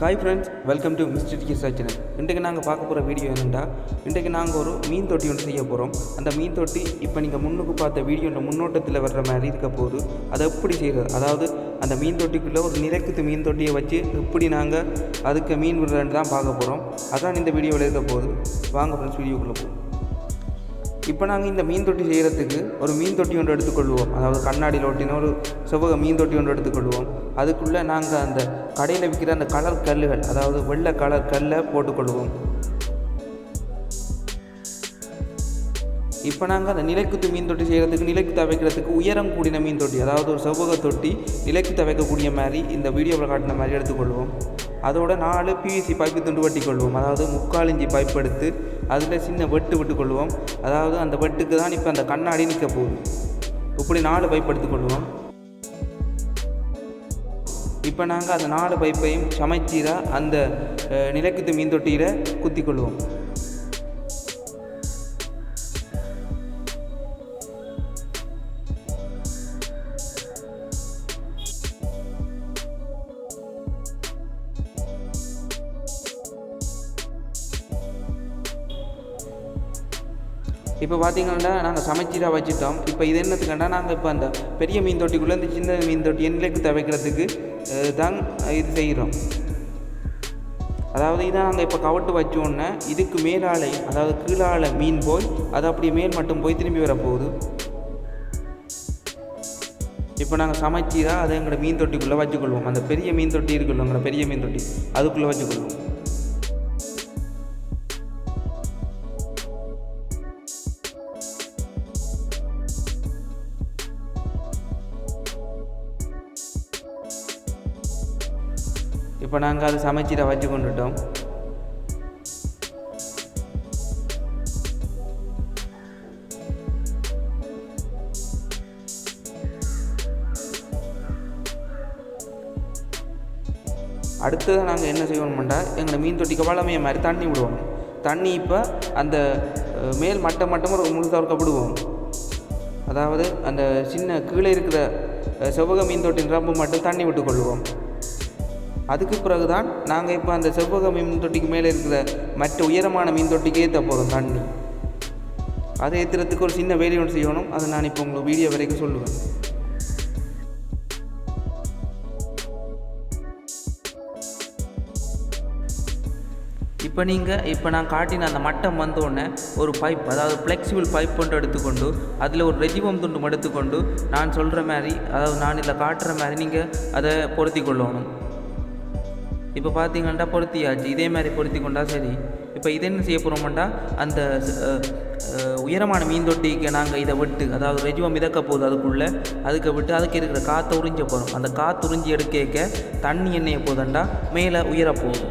Hi friends, welcome to Mr. Research channel. இன்றைக்கு நாங்கள் பார்க்க போகிற வீடியோ என்னென்னா, இன்றைக்கு நாங்கள் ஒரு மீன் தொட்டி ஒன்று செய்ய போகிறோம். அந்த மீன் தொட்டி இப்போ நீங்கள் முன்னுக்கு பார்த்த வீடியோட முன்னோட்டத்தில் வர்ற மாதிரி இருக்க போது அதை எப்படி செய்கிறது, அதாவது அந்த மீன் தொட்டிக்குள்ளே ஒரு நிறைக்குத்து மீன் தொட்டியை வச்சு எப்படி நாங்கள் அதுக்கு மீன் விடுறேன்னு தான் பார்க்க போகிறோம். அதான் இந்த வீடியோவில் இருக்க போது. வாங்க ஃப்ரெண்ட்ஸ் வீடியோக்குள்ளே போகும். இப்போ நாங்கள் இந்த மீன் தொட்டி செய்கிறதுக்கு ஒரு மீன் தொட்டி ஒன்று எடுத்துக்கொள்வோம். அதாவது கண்ணாடியில் ஒட்டின ஒரு செவ்வக மீன் தொட்டி ஒன்று எடுத்துக்கொள்வோம். அதுக்குள்ளே நாங்கள் அந்த கடையில் விற்கிற அந்த கலர் கல்லுகள், அதாவது வெள்ளை கலர் கல்லை போட்டுக்கொள்வோம். இப்போ நாங்கள் அந்த நிலைக்குத்து மீன் தொட்டி செய்கிறதுக்கு, நிலைக்குத்து வைக்கிறதுக்கு உயரம் கூடின மீன் தொட்டி, அதாவது ஒரு செவ்வக தொட்டி நிலைக்குத்து வைக்கக்கூடிய மாதிரி இந்த வீடியோவில் காட்டின மாதிரி எடுத்துக்கொள்வோம். அதோட 4 PVC பைப்பு துண்டு வெட்டிக்கொள்வோம். அதாவது 3/4 இன்ச்சு பைப் எடுத்து அதில் சின்ன வெட்டு விட்டுக்கொள்வோம். அதாவது அந்த வெட்டுக்கு தான் இப்போ அந்த கண்ணாடி நிற்க போகுது. இப்படி 4 பைப் எடுத்துக்கொள்வோம். இப்போ நாங்கள் அந்த 4 பைப்பையும் சமைச்சீராக அந்த நிலைக்குத்து மீன் தொட்டியில் குத்திக்கொள்வோம். இப்போ பார்த்தீங்கன்னா நாங்கள் சமைச்சீராக வச்சுட்டோம். இப்போ இது என்னத்துக்குன்னா, நாங்கள் இப்போ அந்த பெரிய மீன் தொட்டிக்குள்ளே இந்த சின்ன மீன் தொட்டி எண்ணிலைக்கு துவைக்கிறதுக்கு தான் இது செய்கிறோம். அதாவது இதை நாங்கள் இப்போ கவட்டு வச்சோன்னே இதுக்கு மேலாலை, அதாவது கீழால மீன் போய் அது அப்படியே மேல் மட்டும் போய் திரும்பி வரப்போகுது. இப்போ நாங்கள் சமைச்சீராக அதை எங்களோட மீன் தொட்டிக்குள்ளே வச்சுக்கொள்வோம். அந்த பெரிய மீன் தொட்டி இருக்குல்ல, எங்களோட பெரிய மீன் தொட்டி அதுக்குள்ளே வச்சுக்கொள்வோம். இப்போ நாங்கள் அதை சமைச்சிட வச்சு கொண்டுட்டோம். அடுத்தது நாங்கள் என்ன செய்வோம்னா, எங்களை மீன் தொட்டிக்கு வளமைய மாதிரி தண்ணி விடுவோம். தண்ணி இப்போ அந்த மேல் மட்டம் ஒரு முழு தவிர்க்கப்படுவோம். அதாவது அந்த சின்ன கீழே இருக்கிற செவ்வக மீன் தொட்டின் ரம்பு மட்டும் தண்ணி விட்டுக்கொள்வோம். அதுக்கு பிறகு தான் நாங்கள் இப்போ அந்த செவ்வக மீன் தொட்டிக்கு மேலே இருக்கிற மற்ற உயரமான மீன் தொட்டிக்கு ஏற்ற போகிறோம் தண்ணி. அதை ஏற்றுறதுக்கு ஒரு சின்ன வேலை ஒன்று செய்யணும். அதை நான் இப்போ உங்களுக்கு வீடியோ வரைக்கும் சொல்லுவேன். இப்போ நான் காட்டின அந்த மட்டம் வந்தோடனே ஒரு பைப், அதாவது ஃப்ளெக்சிபிள் பைப் ஒன்று எடுத்துக்கொண்டு அதில் ஒரு ரெஜிவம் துண்டும் எடுத்துக்கொண்டு நான் சொல்கிற மாதிரி, அதாவது நான் இதில் காட்டுற மாதிரி நீங்கள் அதை பொருத்தி கொள்ளணும். இப்போ பார்த்தீங்கன்னா பொருத்தியாச்சு. இதே மாதிரி பொருத்தி கொண்டா சரி. இப்போ இதை என்ன செய்ய போகிறோம்னா, அந்த உயரமான மீன் தொட்டிக்கு நாங்கள் இதை விட்டு, அதாவது ரெஜுவம் மிதக்க போகுது அதுக்கு விட்டு அதுக்கு இருக்கிற காற்றை உறிஞ்ச போகிறோம். அந்த காற்று உறிஞ்சி எடுக்க தண்ணி எண்ணெயை போதண்டா மேலே உயரப்போகுது.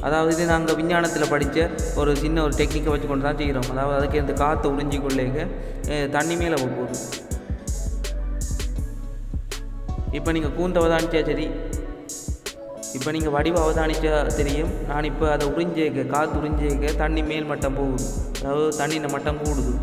அதாவது இது நாங்கள் விஞ்ஞானத்தில் படித்த ஒரு சின்ன ஒரு டெக்னிக்கை வச்சு கொண்டு தான் செய்கிறோம். அதாவது அதுக்கு இந்த காற்றை உறிஞ்சி கொள்ளேக்க தண்ணி மேலே போகுது. இப்போ நீங்கள் கூந்த அவதானிச்சா சரி, இப்போ நீங்கள் வடிவ அவதானிச்சா தெரியும். நான் இப்போ அதை காற்று உறிஞ்சேக்க தண்ணி மேல் மட்டம் போகுது, அதாவது தண்ணியின் மட்டம் கூடுது.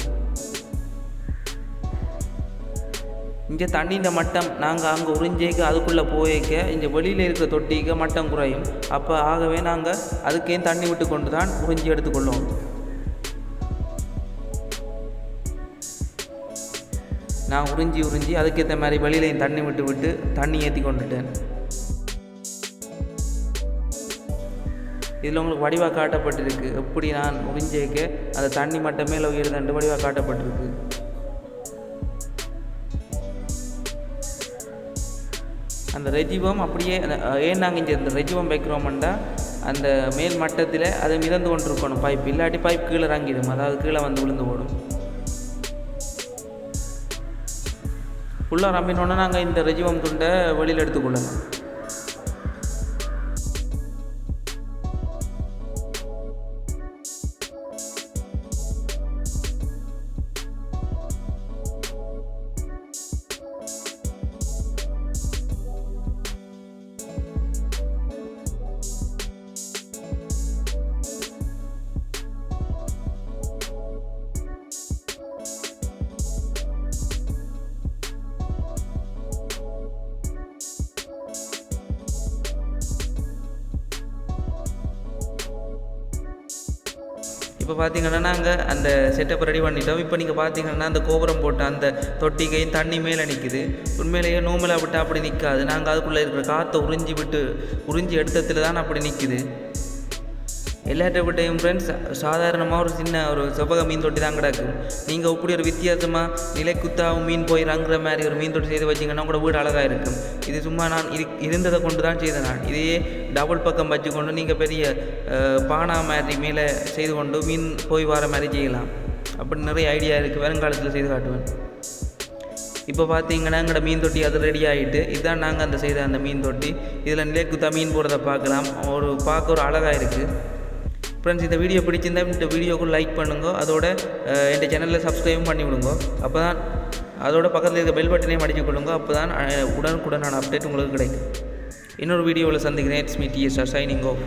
இங்கே தண்ணியின் மட்டம் நாங்கள் அங்கே உறிஞ்சேக்க அதுக்குள்ளே போயேக்க இங்கே வெளியில் இருக்கிற தொட்டிக்கு மட்டம் குறையும். அப்போ ஆகவே நாங்கள் அதுக்கே தண்ணி விட்டு கொண்டு தான் உறிஞ்சி எடுத்துக்கொள்ளோம். நான் உறிஞ்சி அதுக்கேற்ற மாதிரி வெளியிலையும் தண்ணி விட்டு தண்ணி ஏற்றி கொண்டுட்டேன். இதில் உங்களுக்கு வடிவாக காட்டப்பட்டிருக்கு. எப்படி நான் உறிஞ்சேக்க அந்த தண்ணி மட்டும் மேலே உயர்தண்டு வடிவாக காட்டப்பட்டிருக்கு. அந்த ரெஜிவம் அப்படியே ஏன் நாங்கள் இங்கே இந்த ரெஜிவம் வைக்கிறோம்னா, அந்த மேல் மட்டத்தில் அதை மிதந்து கொண்டிருக்கணும் பைப். இல்லாட்டி பைப் கீழே இறங்கிடும், அதாவது கீழே வந்து விழுந்து போடும். ஃபுல்லாக ரம்பினோன்னா நாங்கள் இந்த ரெஜிவம் துண்டை வெளியில் எடுத்துக்கொள்ளணும். இப்போ பார்த்தீங்கன்னா நாங்கள் அந்த செட்டப்பை ரெடி பண்ணிட்டோம். இப்போ நீங்கள் பார்த்தீங்கன்னா அந்த கோபுரம் போட்ட அந்த தொட்டிகையும் தண்ணி மேலே நிற்குது. உண்மையிலேயே நோமலாக விட்டு அப்படி நிற்காது. நாங்கள் அதுக்குள்ளே இருக்கிற காற்றை உறிஞ்சி எடுத்ததில் தான் அப்படி நிற்குது. எல்லாட்ட விட்டையும் ஃப்ரெண்ட்ஸ் சாதாரணமாக ஒரு சின்ன ஒரு செவ்வக மீன் தொட்டி தான் கிடக்கும். நீங்கள் இப்படி ஒரு வித்தியாசமாக நிலைக்குத்தாவும் மீன் போய் ரங்குற மாதிரி ஒரு மீன் தொட்டி செய்து வச்சிங்கன்னா கூட வீடு அழகாக இருக்கும். இது சும்மா நான் இருந்ததை கொண்டு தான் செய்தேன். நான் இதையே டபுள் பக்கம் வச்சுக்கொண்டு நீங்கள் பெரிய பானா மாதிரி மேலே செய்து கொண்டு மீன் போய் வர மாதிரி செய்யலாம். அப்படி நிறைய ஐடியா இருக்குது. வருங்காலத்தில் செய்து காட்டுவேன். இப்போ பார்த்தீங்கன்னா எங்களோட மீன் தொட்டி அது ரெடி ஆகிட்டு இதுதான் நாங்கள் அந்த செய்த அந்த மீன் தொட்டி. இதில் நிலைக்குத்தா மீன் போடுறத பார்க்கலாம். பார்க்க ஒரு அழகாக இருக்குது. ஃப்ரெண்ட்ஸ் இந்த வீடியோ பிடிச்சிருந்தா இந்த வீடியோக்கு லைக் பண்ணுங்க. அதோட என் சேனலில் சப்ஸ்கிரைபும் பண்ணி விடுங்க. அப்போ தான் அதோட பக்கத்தில் இருக்க பெல் பட்டனையும் அடிச்சு கொடுங்க. அப்போ தான் உடனுக்குடனான அப்டேட் உங்களுக்கு கிடைக்கும். இன்னொரு வீடியோவில் சந்திக்கிறேன். It's me TSR signing off.